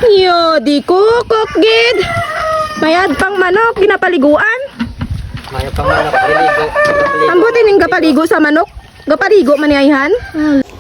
Yo, di ko gid. Mayad pang manok ginapaliguan. Mayad pang manok giligo. Ambutin ning gapaligo sa manok. Gapaligo maniayhan.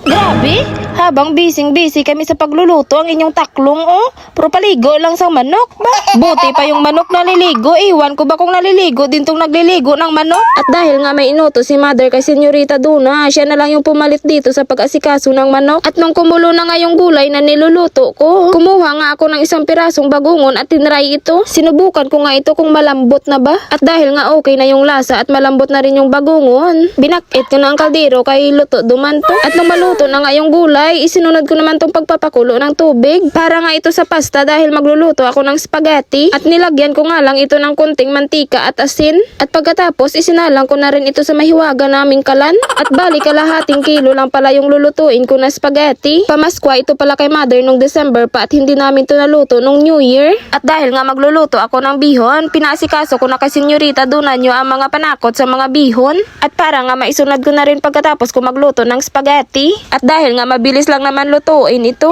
Grabe, habang busy kami sa pagluluto ang inyong taklong puro paligo lang sa manok ba? Buti pa yung manok naliligo, iwan ko ba kung naliligo din tong nagliligo ng manok? At dahil nga may inuto si mother kay Senyorita Duna, siya na lang yung pumalit dito sa pag-asikaso ng manok. At nung kumulo na nga yung gulay na niluluto ko, kumuha nga ako ng isang pirasong bagungon at tinry ito. Sinubukan ko nga ito kung malambot na ba? At dahil nga okay na yung lasa at malambot na rin yung bagungon, binakit ko na ang kaldero kay luto dumanto. At nung maluto na nga yung gulay, isinunod ko naman tong pagpapakulo ng tubig para nga ito sa pasta dahil magluluto ako ng spaghetti. At nilagyan ko nga lang ito ng konting mantika at asin. At pagkatapos isinalang ko na rin ito sa mahiwaga naming kalan. At bali kalahating kilo lang pala yung lulutuin ko na spaghetti. Pamaskwa ito pala kay mother nung December pa at hindi namin ito naluto nung New Year. At dahil nga magluluto ako ng bihon, pinaasikaso ko na kay Senyorita Dunanyo ang mga panakot sa mga bihon. At para nga maisunod ko na rin pagkatapos ko magluto ng spaghetti. At dahil nga mabilis lang naman lutuin ito.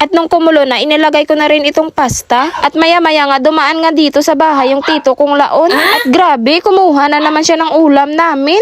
At nung kumulo na, inilagay ko na rin itong pasta. At maya-maya nga, dumaan nga dito sa bahay yung tito kong laon. At grabe, kumuha na naman siya ng ulam namin.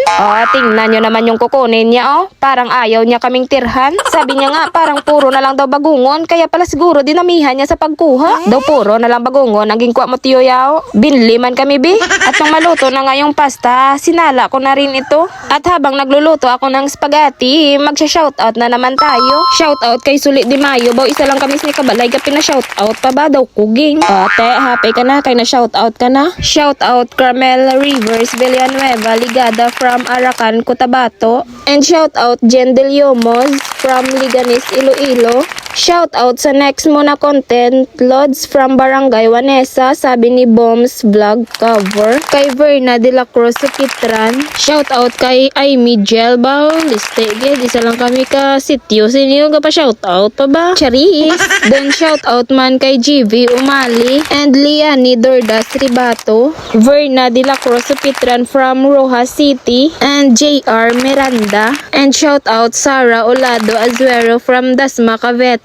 Tingnan nyo naman yung kukunin niya, Parang ayaw niya kaming tirhan. Sabi niya nga, parang puro na lang daw bagungon. Kaya pala siguro dinamihan niya sa pagkuha. Daw puro na lang bagungon, ang gingkwa mo tiyo yaw. Binli man kami, bi. At nung maluto na nga yung pasta, sinala ko na rin ito. At habang nagluluto ako ng spaghetti, magsha-shoutout na naman tayo. Shoutout kay Sulit Di Mayo, baw isa lang kami ni Kabalay ka pina-shoutout pa ba daw kuging. Ate, happy ka na kay na shoutout ka na. Shoutout Carmel Rivers Villanueva Ligada from Aracan, Cotabato. And shoutout Jen Del Yomos from Liganis, Iloilo. Shoutout sa next mo na content, Lods from Barangay Wanesa, sabi ni Bombs Vlog Cover. Kay Verna de la Cruz Sukitran. Shoutout kay Amy Gelbao, Listeged, isa lang kami ka sityo. Sino ka pa shoutout pa ba? Charis. Then shoutout man kay GV Umali and Liani Dordas Ribato. Verna de la Cruz Sukitran from Rojas City and JR Miranda. And shoutout Sarah Olado Azuero from Dasma, Cavite.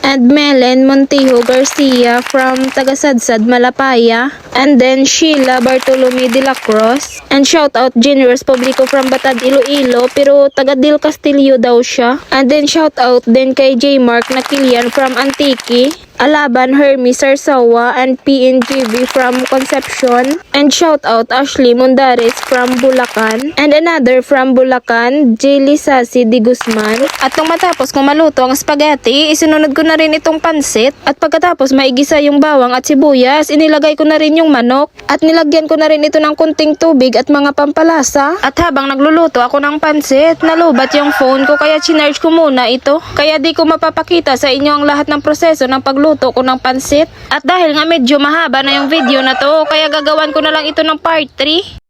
And Melen Montijo Garcia from Tagasadsad, Malapaya. And then Sheila Bartolome de la Cruz. And shoutout Generous Publico from Batad, Iloilo, pero taga Del Castillo daw siya. And then shoutout din kay J. Mark Nakilian from Antique. Alaban Hermes Sarsawa and PNGB from Concepcion. And shoutout Ashley Mundares from Bulacan. And another from Bulacan, Jaylee Sasi Di Guzman. At nung matapos kong maluto ang spaghetti, isinunod ko na rin itong pansit. At pagkatapos maigisa yung bawang at sibuyas, inilagay ko na rin yung manok. At nilagyan ko na rin ito ng kunting tubig at mga pampalasa. At habang nagluluto ako ng pansit, nalubat yung phone ko kaya chinarge ko muna ito. Kaya di ko mapapakita sa inyo ang lahat ng proseso ng pagluto ko ng pansit. At dahil nga medyo mahaba na yung video na to, kaya gagawan ko na lang ito ng part 3.